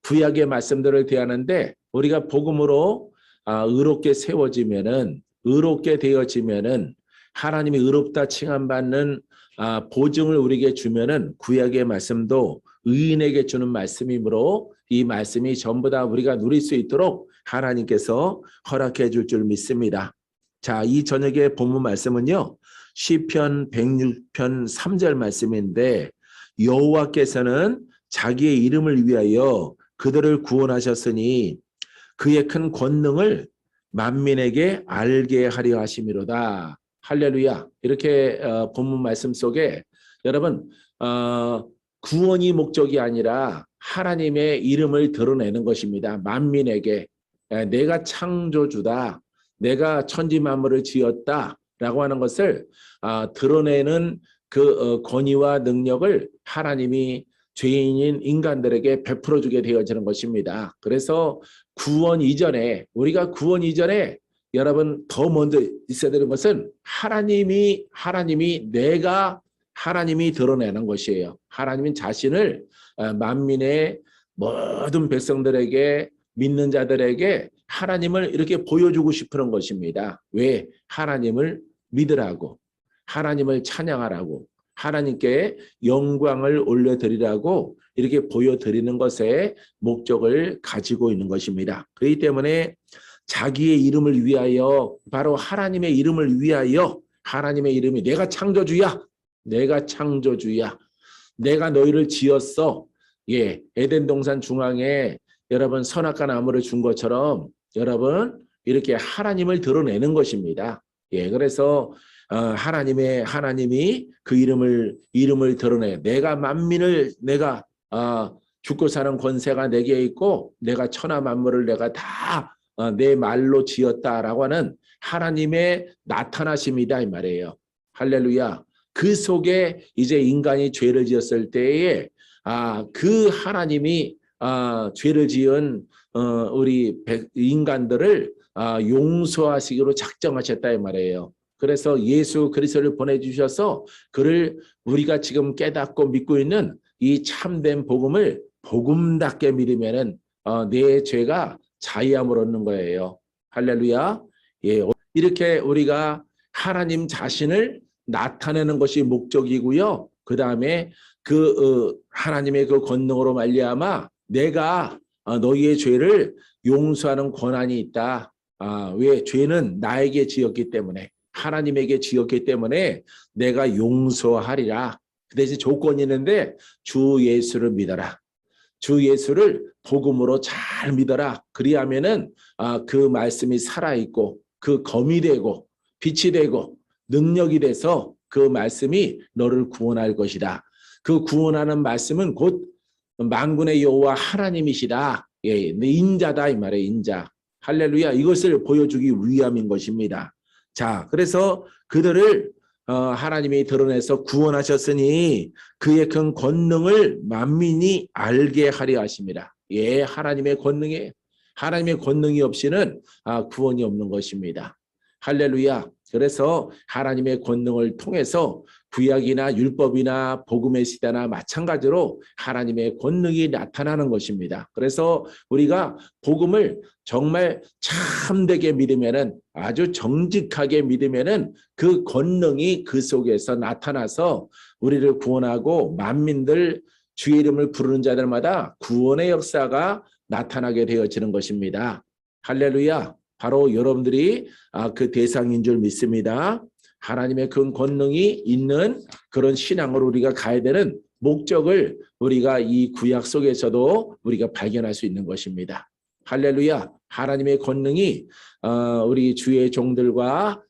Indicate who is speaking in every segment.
Speaker 1: 구약의 말씀들을 대하는데 우리가 복음으로 의롭게 세워지면은 의롭게 되어지면은 하나님이 의롭다 칭함받는 보증을 우리에게 주면은 구약의 말씀도 의인에게 주는 말씀이므로 이 말씀이 전부 다 우리가 누릴 수 있도록 하나님께서 허락해 줄 줄 믿습니다. 자, 이 저녁의 본문 말씀은요. 시편 106편 3절 말씀인데 여호와께서는 자기의 이름을 위하여 그들을 구원하셨으니 그의 큰 권능을 만민에게 알게 하려 하심이로다. 할렐루야. 이렇게 본문 말씀 속에 여러분 구원이 목적이 아니라 하나님의 이름을 드러내는 것입니다. 만민에게 내가 창조주다. 내가 천지 만물을 지었다라고 하는 것을 드러내는 그 권위와 능력을 하나님이 죄인인 인간들에게 베풀어주게 되어지는 것입니다. 그래서 구원 이전에 우리가 구원 이전에 여러분 더 먼저 있어야 되는 것은 하나님이 드러내는 것이에요. 하나님은 자신을 만민의 모든 백성들에게 믿는 자들에게 하나님을 이렇게 보여주고 싶은 것입니다. 왜? 하나님을 믿으라고, 하나님을 찬양하라고, 하나님께 영광을 올려드리라고 이렇게 보여드리는 것에 목적을 가지고 있는 것입니다. 그렇기 때문에 자기의 이름을 위하여 바로 하나님의 이름을 위하여 하나님의 이름이 내가 창조주야. 내가 창조주야. 내가 너희를 지었어. 예, 에덴 동산 중앙에 여러분 선악과 나무를 준 것처럼 여러분 이렇게 하나님을 드러내는 것입니다. 예, 그래서 하나님이 그 이름을 드러내. 내가 만민을 내가 죽고 사는 권세가 내게 있고 내가 천하 만물을 내가 다 내 말로 지었다라고 하는 하나님의 나타나심이다 이 말이에요. 할렐루야. 그 속에 이제 인간이 죄를 지었을 때에 그 하나님이 죄를 지은 우리 인간들을 용서하시기로 작정하셨다 이 말이에요. 그래서 예수 그리스도를 보내주셔서 그를 우리가 지금 깨닫고 믿고 있는 이 참된 복음을 복음답게 믿으면은 내 죄가 자유함을 얻는 거예요. 할렐루야. 예, 이렇게 우리가 하나님 자신을 나타내는 것이 목적이고요. 그 다음에 하나님의 그 권능으로 말미암아 내가 너희의 죄를 용서하는 권한이 있다. 왜? 죄는 나에게 지었기 때문에 하나님에게 지었기 때문에 내가 용서하리라. 그 대신 조건이 있는데 주 예수를 믿어라. 주 예수를 복음으로 잘 믿어라. 그리하면은 그 말씀이 살아있고 그 검이 되고 빛이 되고 능력이 돼서 그 말씀이 너를 구원할 것이다. 그 구원하는 말씀은 곧 만군의 여호와 하나님이시다. 예, 인자다 이 말이에요. 인자. 할렐루야. 이것을 보여주기 위함인 것입니다. 자, 그래서 그들을 하나님이 드러내서 구원하셨으니 그의 큰 권능을 만민이 알게 하려 하십니다. 예, 하나님의 권능이 없이는 구원이 없는 것입니다. 할렐루야. 그래서 하나님의 권능을 통해서 구약이나 율법이나 복음의 시대나 마찬가지로 하나님의 권능이 나타나는 것입니다. 그래서 우리가 복음을 정말 참되게 믿으면은 아주 정직하게 믿으면은 그 권능이 그 속에서 나타나서 우리를 구원하고 만민들 주의 이름을 부르는 자들마다 구원의 역사가 나타나게 되어지는 것입니다. 할렐루야. 바로 여러분들이 그 대상인 줄 믿습니다. 하나님의 그 권능이 있는 그런 신앙으로 우리가 가야 되는 목적을 우리가 이 구약 속에서도 우리가 발견할 수 있는 것입니다. 할렐루야. 하나님의 권능이 우리 주의 종들과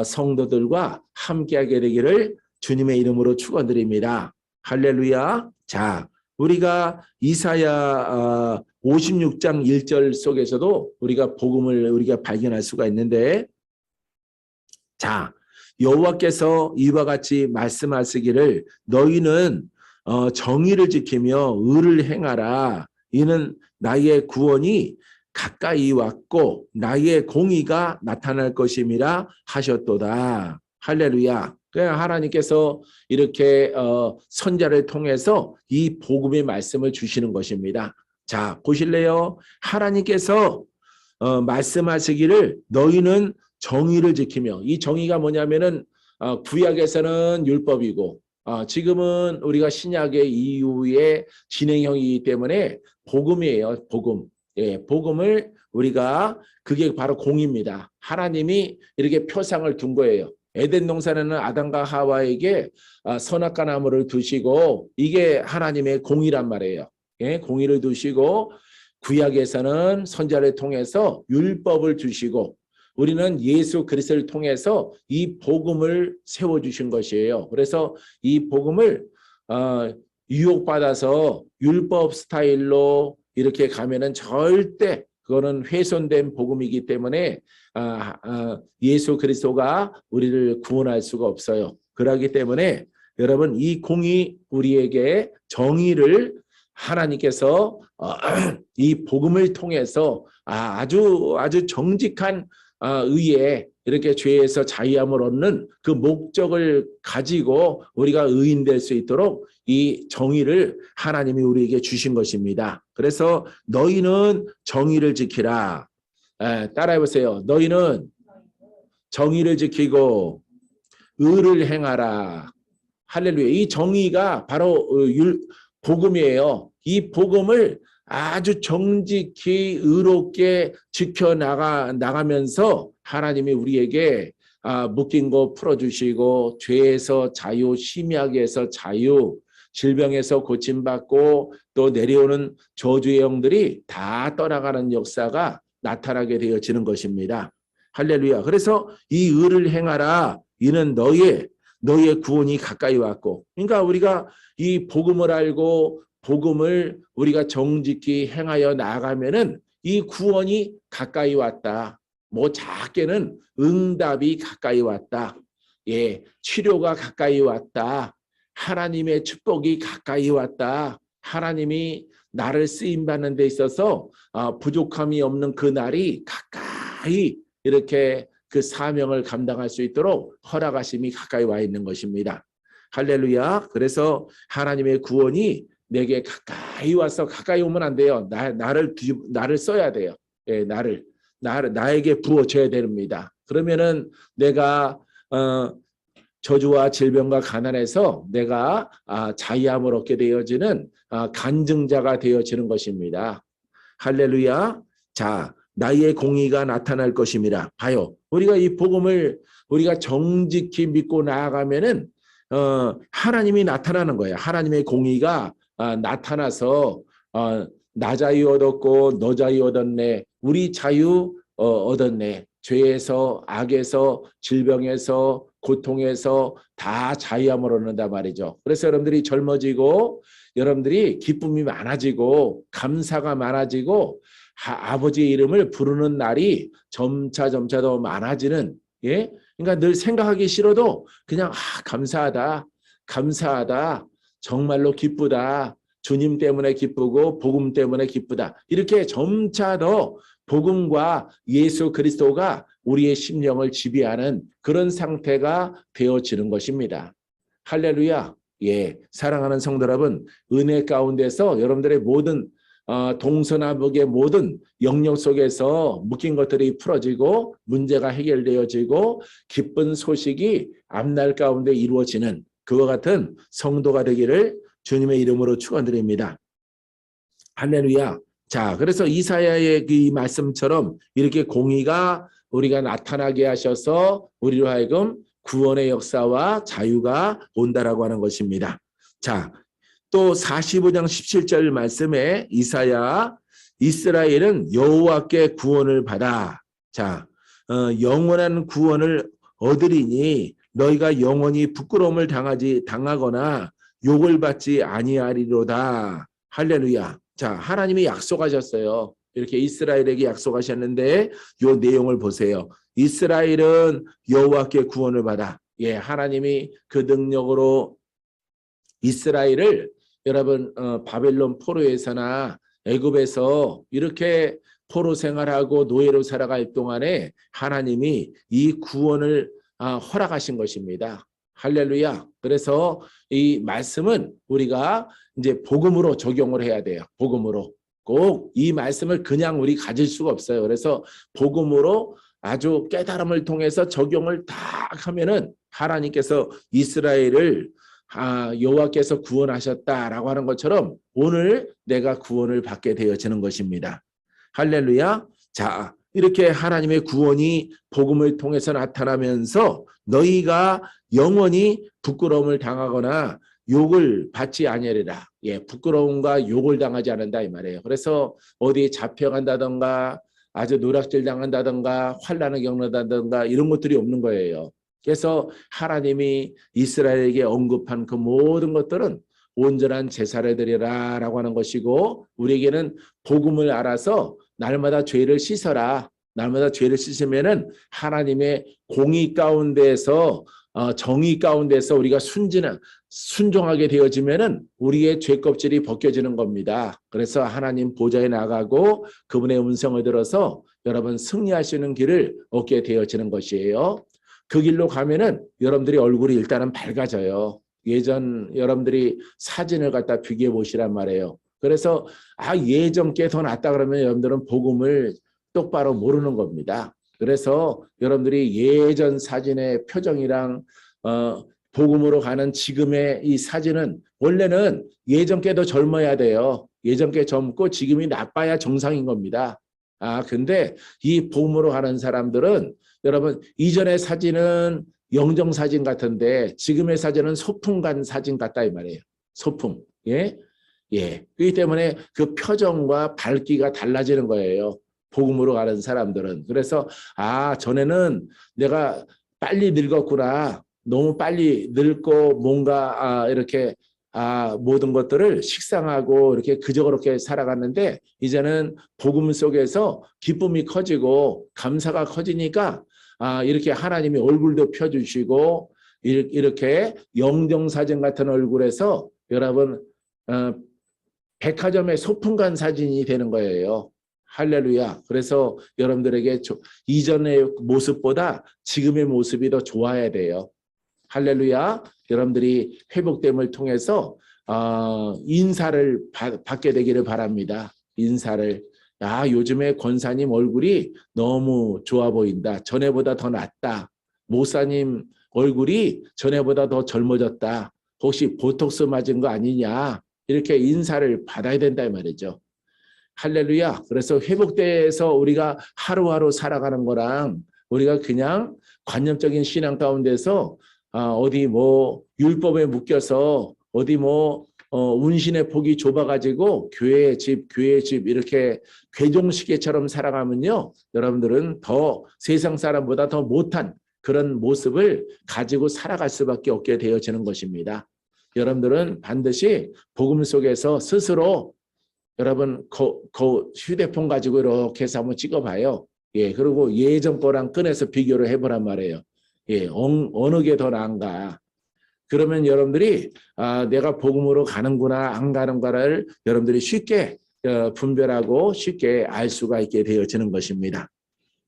Speaker 1: 성도들과 함께하게 되기를 주님의 이름으로 축원드립니다. 할렐루야. 자, 우리가 이사야 56장 1절 속에서도 우리가 복음을 우리가 발견할 수가 있는데, 자, 여호와께서 이와 같이 말씀하시기를 너희는 정의를 지키며 의를 행하라. 이는 나의 구원이 가까이 왔고 나의 공의가 나타날 것임이라 하셨도다. 할렐루야. 그냥 하나님께서 이렇게 선자를 통해서 이 복음의 말씀을 주시는 것입니다. 자, 보실래요? 하나님께서 말씀하시기를 너희는 정의를 지키며, 이 정의가 뭐냐면은 구약에서는 율법이고 지금은 우리가 신약의 이후의 진행형이기 때문에 복음이에요. 복음. 예, 복음을 우리가 그게 바로 공입니다. 하나님이 이렇게 표상을 둔 거예요. 에덴 동산에는 아담과 하와에게 선악과 나무를 두시고 이게 하나님의 공의란 말이에요. 예, 공의를 두시고 구약에서는 선지자를 통해서 율법을 주시고 우리는 예수 그리스도를 통해서 이 복음을 세워주신 것이에요. 그래서 이 복음을 유혹받아서 율법 스타일로 이렇게 가면은 절대 그거는 훼손된 복음이기 때문에 예수 그리스도가 우리를 구원할 수가 없어요. 그렇기 때문에 여러분 이 공의 우리에게 정의를 하나님께서 이 복음을 통해서 아주 정직한 의에 이렇게 죄에서 자유함을 얻는 그 목적을 가지고 우리가 의인될 수 있도록 이 정의를 하나님이 우리에게 주신 것입니다. 그래서 너희는 정의를 지키라. 따라해 보세요. 너희는 정의를 지키고 의를 행하라. 할렐루야. 이 정의가 바로 복음이에요. 이 복음을 아주 정직히 의롭게 지켜나가면서 하나님이 우리에게 묶인 거 풀어주시고 죄에서 자유, 심야에서 자유, 질병에서 고침받고 또 내려오는 저주의 영들이 다 떠나가는 역사가 나타나게 되어지는 것입니다. 할렐루야. 그래서 이 의를 행하라. 이는 너희의 구원이 가까이 왔고, 그러니까 우리가 이 복음을 알고 복음을 우리가 정직히 행하여 나가면은 이 구원이 가까이 왔다. 뭐 작게는 응답이 가까이 왔다. 예, 치료가 가까이 왔다. 하나님의 축복이 가까이 왔다. 하나님이 나를 쓰임 받는 데 있어서 부족함이 없는 그 날이 가까이 이렇게 그 사명을 감당할 수 있도록 허락하심이 가까이 와 있는 것입니다. 할렐루야. 그래서 하나님의 구원이 내게 가까이 와서, 가까이 오면 안 돼요. 나를 써야 돼요. 예, 나에게 부어져야 됩니다. 그러면은 내가 저주와 질병과 가난에서 내가 자유함을 얻게 되어지는 간증자가 되어지는 것입니다. 할렐루야. 자, 나의 공의가 나타날 것입니다. 봐요. 우리가 이 복음을 우리가 정직히 믿고 나아가면은 하나님이 나타나는 거예요. 하나님의 공의가 나타나서 나 자유 얻었고 너 자유 얻었네. 우리 자유 얻었네. 죄에서, 악에서, 질병에서, 고통에서 다 자유함을 얻는다 말이죠. 그래서 여러분들이 젊어지고 여러분들이 기쁨이 많아지고 감사가 많아지고 아버지의 이름을 부르는 날이 점차 더 많아지는, 예? 그러니까 늘 생각하기 싫어도 그냥 감사하다. 정말로 기쁘다. 주님 때문에 기쁘고 복음 때문에 기쁘다. 이렇게 점차 더 복음과 예수 그리스도가 우리의 심령을 지배하는 그런 상태가 되어지는 것입니다. 할렐루야. 예, 사랑하는 성도 여러분, 은혜 가운데서 여러분들의 모든 동서남북의 모든 영역 속에서 묶인 것들이 풀어지고 문제가 해결되어지고 기쁜 소식이 앞날 가운데 이루어지는 그와 같은 성도가 되기를 주님의 이름으로 축원드립니다. 할렐루야. 자, 그래서 이사야의 이 말씀처럼 이렇게 공의가 우리가 나타나게 하셔서 우리로 하여금 구원의 역사와 자유가 온다라고 하는 것입니다. 자, 또 45장 17절 말씀에 이스라엘은 여호와께 구원을 받아. 자, 영원한 구원을 얻으리니 너희가 영원히 부끄러움을 당하거나 욕을 받지 아니하리로다. 할렐루야. 자, 하나님이 약속하셨어요. 이렇게 이스라엘에게 약속하셨는데 이 내용을 보세요. 이스라엘은 여호와께 구원을 받아. 예, 하나님이 그 능력으로 이스라엘을 여러분 바벨론 포로에서나 애굽에서 이렇게 포로 생활하고 노예로 살아갈 동안에 하나님이 이 구원을 허락하신 것입니다. 할렐루야. 그래서 이 말씀은 우리가 이제 복음으로 적용을 해야 돼요. 복음으로 꼭 이 말씀을 그냥 우리 가질 수가 없어요. 그래서 복음으로 아주 깨달음을 통해서 적용을 딱 하면은 하나님께서 이스라엘을 여호와께서 구원하셨다라고 하는 것처럼 오늘 내가 구원을 받게 되어지는 것입니다. 할렐루야. 자, 이렇게 하나님의 구원이 복음을 통해서 나타나면서 너희가 영원히 부끄러움을 당하거나 욕을 받지 아니하리라. 예, 부끄러움과 욕을 당하지 않는다 이 말이에요. 그래서 어디 잡혀간다던가 아주 노략질 당한다던가 환난을 겪는다던가 이런 것들이 없는 거예요. 그래서 하나님이 이스라엘에게 언급한 그 모든 것들은 온전한 제사를 드리라라고 하는 것이고 우리에게는 복음을 알아서 날마다 죄를 씻어라. 날마다 죄를 씻으면은 하나님의 공의 가운데서 정의 가운데서 우리가 순종하게 되어지면은 우리의 죄 껍질이 벗겨지는 겁니다. 그래서 하나님 보좌에 나가고 그분의 음성을 들어서 여러분 승리할 수 있는 길을 얻게 되어지는 것이에요. 그 길로 가면은 여러분들이 얼굴이 일단은 밝아져요. 예전 여러분들이 사진을 갖다 비교해 보시란 말이에요. 그래서 예전 게 더 낫다 그러면 여러분들은 복음을 똑바로 모르는 겁니다. 그래서 여러분들이 예전 사진의 표정이랑 복음으로 가는 지금의 이 사진은 원래는 예전 게 더 젊어야 돼요. 예전 게 젊고 지금이 나빠야 정상인 겁니다. 근데 이 복음으로 가는 사람들은 여러분 이전의 사진은 영정 사진 같은데 지금의 사진은 소풍 간 사진 같다 이 말이에요. 소풍. 예. 그렇기 때문에 그 표정과 밝기가 달라지는 거예요. 복음으로 가는 사람들은. 그래서 전에는 내가 빨리 늙었구나. 너무 빨리 늙고 뭔가 이렇게 모든 것들을 식상하고 이렇게 그저 그렇게 살아갔는데 이제는 복음 속에서 기쁨이 커지고 감사가 커지니까 이렇게 하나님이 얼굴도 펴주시고 이렇게 영정사진 같은 얼굴에서 여러분 백화점의 소풍 간 사진이 되는 거예요. 할렐루야. 그래서 여러분들에게 이전의 모습보다 지금의 모습이 더 좋아야 돼요. 할렐루야. 여러분들이 회복됨을 통해서 인사를 받게 되기를 바랍니다. 인사를. 요즘에 권사님 얼굴이 너무 좋아 보인다. 전에보다 더 낫다. 목사님 얼굴이 전에보다 더 젊어졌다. 혹시 보톡스 맞은 거 아니냐. 이렇게 인사를 받아야 된다 이 말이죠. 할렐루야. 그래서 회복돼서 우리가 하루하루 살아가는 거랑 우리가 그냥 관념적인 신앙 가운데서 어디 율법에 묶여서 어디 운신의 폭이 좁아가지고 교회 집 이렇게 괴종시계처럼 살아가면요. 여러분들은 더 세상 사람보다 더 못한 그런 모습을 가지고 살아갈 수밖에 없게 되어지는 것입니다. 여러분들은 반드시 복음 속에서 스스로 여러분 휴대폰 가지고 이렇게 해서 한번 찍어봐요. 그리고 예전 거랑 꺼내서 비교를 해보란 말이에요. 어느 게 더 나은가. 그러면 여러분들이 내가 복음으로 가는구나 안 가는가를 여러분들이 쉽게 분별하고 쉽게 알 수가 있게 되어지는 것입니다.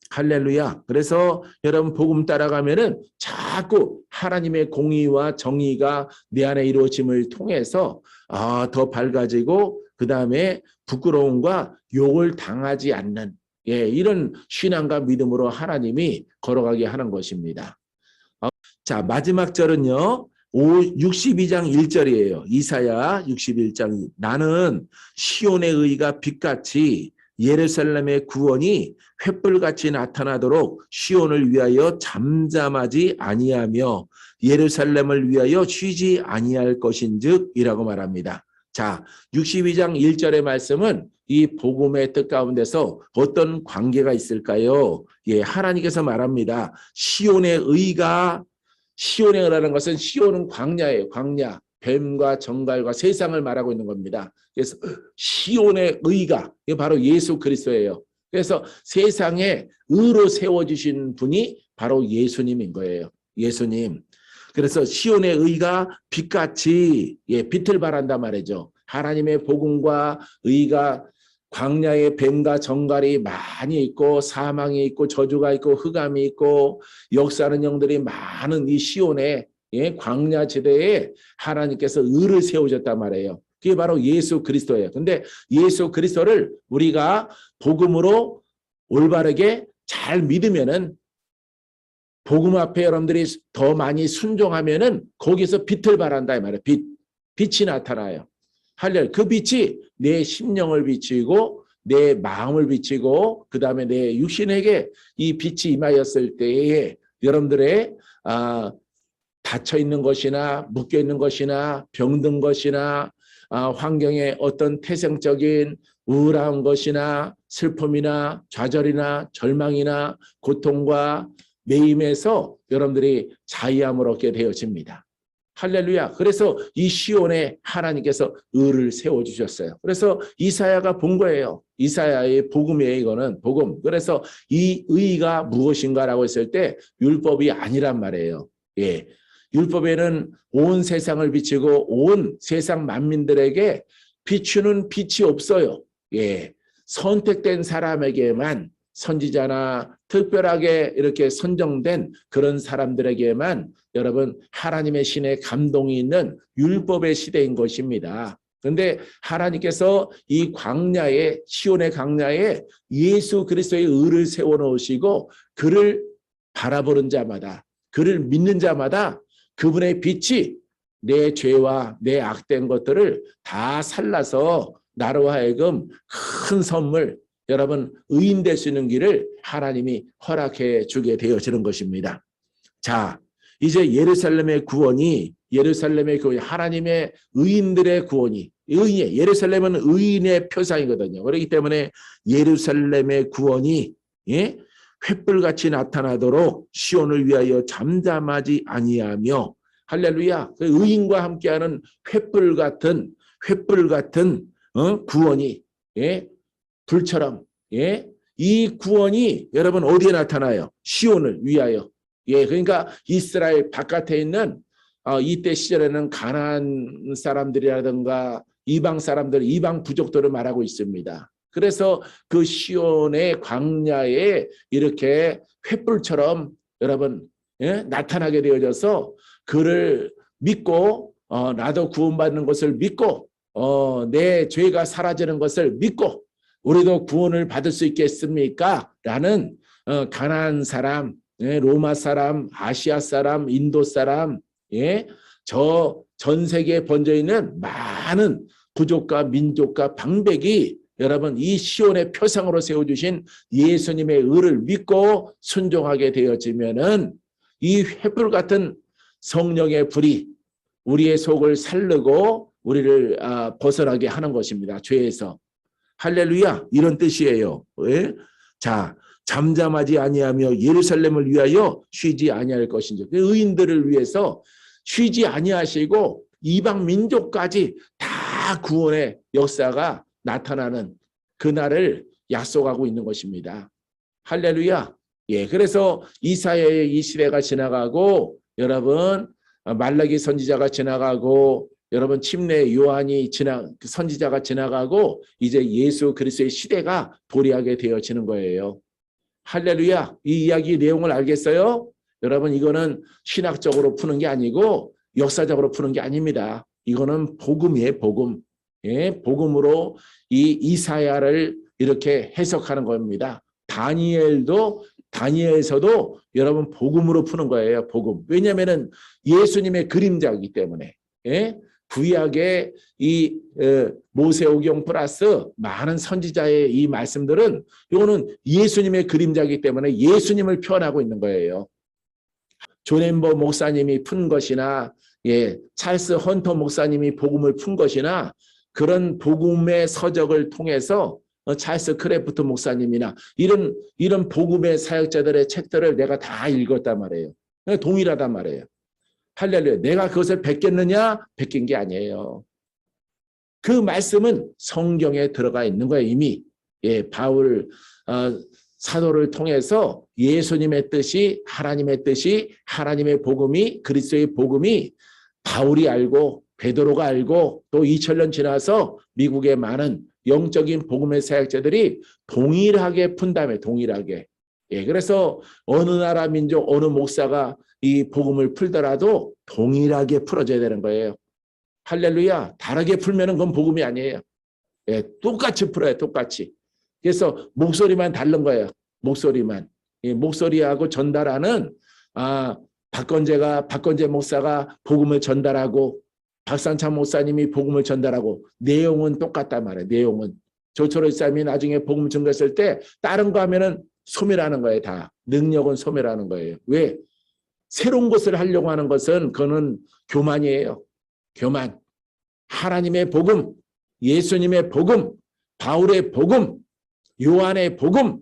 Speaker 1: 할렐루야. 그래서 여러분 복음 따라가면은 자꾸 하나님의 공의와 정의가 내 안에 이루어짐을 통해서 더 밝아지고 그 다음에 부끄러움과 욕을 당하지 않는 이런 신앙과 믿음으로 하나님이 걸어가게 하는 것입니다. 자, 마지막 절은요. 62장 1절이에요. 이사야 61장. 나는 시온의 의가 빛같이 예루살렘의 구원이 횃불같이 나타나도록 시온을 위하여 잠잠하지 아니하며 예루살렘을 위하여 쉬지 아니할 것인즉 이라고 말합니다. 자, 62장 1절의 말씀은 이 복음의 뜻 가운데서 어떤 관계가 있을까요? 하나님께서 말합니다. 시온의 의라는 것은 시온은 광야예요. 광야. 뱀과 정갈과 세상을 말하고 있는 겁니다. 그래서 시온의 의가 바로 예수 그리스도예요. 그래서 세상에 의로 세워주신 분이 바로 예수님인 거예요. 예수님. 그래서 시온의 의가 빛같이 빛을 발한단 말이죠. 하나님의 복음과 의가 광야에 뱀과 정갈이 많이 있고 사망이 있고 저주가 있고 흑암이 있고 역사하는 영들이 많은 이 시온의 광야 지대에 하나님께서 의를 세우셨단 말이에요. 그게 바로 예수 그리스도예요. 근데 예수 그리스도를 우리가 복음으로 올바르게 잘 믿으면은, 복음 앞에 여러분들이 더 많이 순종하면은 거기서 빛을 발한다 이 말이에요. 빛이 나타나요. 할렐루야. 그 빛이 내 심령을 비치고 내 마음을 비치고 그 다음에 내 육신에게 이 빛이 임하였을 때에 여러분들의 닫혀 있는 것이나 묶여 있는 것이나 병든 것이나 환경에 어떤 태생적인 우울한 것이나 슬픔이나 좌절이나 절망이나 고통과 매임에서 여러분들이 자유함을 얻게 되어집니다. 할렐루야. 그래서 이 시온에 하나님께서 의를 세워주셨어요. 그래서 이사야가 본 거예요. 이사야의 복음이에요. 이거는 복음. 그래서 이 의가 무엇인가라고 했을 때 율법이 아니란 말이에요. 예. 율법에는 온 세상을 비치고 온 세상 만민들에게 비추는 빛이 없어요. 예. 선택된 사람에게만, 선지자나 특별하게 이렇게 선정된 그런 사람들에게만 여러분 하나님의 신의 감동이 있는 율법의 시대인 것입니다. 그런데 하나님께서 이 광야에, 시온의 광야에 예수 그리스도의 의를 세워놓으시고 그를 바라보는 자마다, 그를 믿는 자마다 그분의 빛이 내 죄와 내 악된 것들을 다 살라서 나로 하여금 큰 선물, 여러분 의인 될 수 있는 길을 하나님이 허락해 주게 되어지는 것입니다. 자, 이제 예루살렘의 구원이, 하나님의 의인들의 구원이, 예루살렘은 의인의 표상이거든요. 그렇기 때문에 예루살렘의 구원이 횃불같이 나타나도록 시온을 위하여 잠잠하지 아니하며, 할렐루야. 그 의인과 함께하는 횃불 같은 구원이 불처럼 이 구원이 여러분 어디에 나타나요? 시온을 위하여. 그러니까 이스라엘 바깥에 있는 이때 시절에는 가나안 사람들이라든가 이방 사람들, 이방 부족들을 말하고 있습니다. 그래서 그 시온의 광야에 이렇게 횃불처럼 여러분 나타나게 되어져서 그를 믿고 나도 구원받는 것을 믿고 내 죄가 사라지는 것을 믿고 우리도 구원을 받을 수 있겠습니까? 라는 가나안 사람, 로마 사람, 아시아 사람, 인도 사람, 저 전 세계에 번져 있는 많은 부족과 민족과 방백이 여러분 이 시온의 표상으로 세워주신 예수님의 의를 믿고 순종하게 되어지면은 이 횃불 같은 성령의 불이 우리의 속을 살르고 우리를 벗어나게 하는 것입니다. 죄에서. 할렐루야. 이런 뜻이에요. 자, 잠잠하지 아니하며 예루살렘을 위하여 쉬지 아니할 것인지. 의인들을 위해서 쉬지 아니하시고 이방 민족까지 다 구원의 역사가 나타나는 그날을 약속하고 있는 것입니다. 할렐루야. 그래서 이사야의 이 시대가 지나가고 여러분 말라기 선지자가 지나가고 여러분 침례 요한이 선지자가 지나가고 이제 예수 그리스도의 시대가 도래하게 되어지는 거예요. 할렐루야. 이 이야기 내용을 알겠어요? 여러분 이거는 신학적으로 푸는 게 아니고 역사적으로 푸는 게 아닙니다. 이거는 복음이에요. 복음. 복음으로 이 이사야를 이렇게 해석하는 겁니다. 다니엘서도 여러분 복음으로 푸는 거예요. 복음. 왜냐하면 예수님의 그림자이기 때문에. 구약의 이 모세오경 플러스 많은 선지자의 이 말씀들은 이거는 예수님의 그림자이기 때문에 예수님을 표현하고 있는 거예요. 존 엠버 목사님이 푼 것이나 찰스 헌터 목사님이 복음을 푼 것이나 그런 복음의 서적을 통해서 찰스 크래프트 목사님이나 이런 복음의 사역자들의 책들을 내가 다 읽었단 말이에요. 동일하단 말이에요. 할렐루야. 내가 그것을 베꼈느냐? 베낀 게 아니에요. 그 말씀은 성경에 들어가 있는 거예요. 이미. 바울 사도를 통해서 예수님의 뜻이, 하나님의 뜻이, 하나님의 복음이, 그리스도의 복음이 바울이 알고 베드로가 알고 또 2000년 지나서 미국의 많은 영적인 복음의 사역자들이 동일하게 푼다며 동일하게. 그래서 어느 나라 민족 어느 목사가 이 복음을 풀더라도 동일하게 풀어줘야 되는 거예요. 할렐루야. 다르게 풀면은 그건 복음이 아니에요. 예, 똑같이 풀어요. 똑같이. 그래서 목소리만 다른 거예요. 목소리만. 예, 목소리하고 전달하는 박건재 목사가 복음을 전달하고 박상찬 목사님이 복음을 전달하고 내용은 똑같단 말이에요. 내용은. 조철호 집사님이 나중에 복음 증거했을 때 다른 거 하면은 소멸하는 거예요. 다. 능력은 소멸하는 거예요. 왜? 새로운 것을 하려고 하는 것은 그거는 교만이에요. 교만. 하나님의 복음, 예수님의 복음, 바울의 복음, 요한의 복음,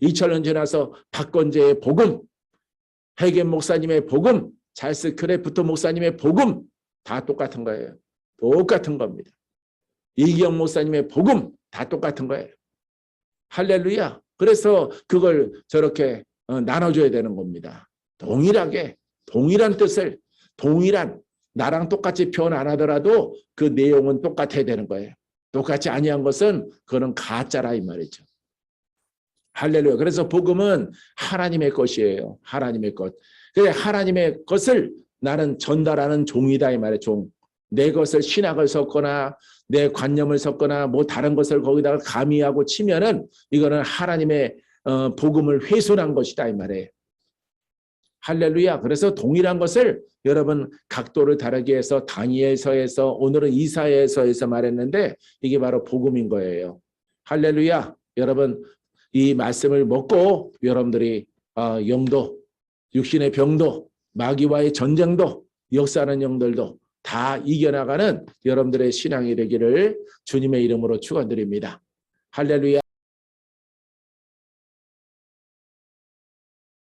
Speaker 1: 2000년 지나서 박건재의 복음, 해겐 목사님의 복음, 찰스 크래프트 목사님의 복음 다 똑같은 거예요. 똑같은 겁니다. 이기영 목사님의 복음 다 똑같은 거예요. 할렐루야. 그래서 그걸 저렇게 나눠줘야 되는 겁니다. 동일하게 동일한 뜻을 나랑 똑같이 표현 안 하더라도 그 내용은 똑같아야 되는 거예요. 똑같이 아니한 것은 그거는 가짜라 이 말이죠. 할렐루야. 그래서 복음은 하나님의 것이에요. 하나님의 것. 그래 하나님의 것을 나는 전달하는 종이다 이 말이에요. 종. 내 것을 신학을 섞거나 내 관념을 섞거나 뭐 다른 것을 거기다가 가미하고 치면은 이거는 하나님의 복음을 훼손한 것이다 이 말이에요. 할렐루야. 그래서 동일한 것을 여러분 각도를 다르게 해서 다니엘서에서 오늘은 이사야서에서 말했는데 이게 바로 복음인 거예요. 할렐루야. 여러분 이 말씀을 먹고 여러분들이 영도, 육신의 병도, 마귀와의 전쟁도, 역사하는 영들도 다 이겨나가는 여러분들의 신앙이 되기를 주님의 이름으로 축원드립니다. 할렐루야.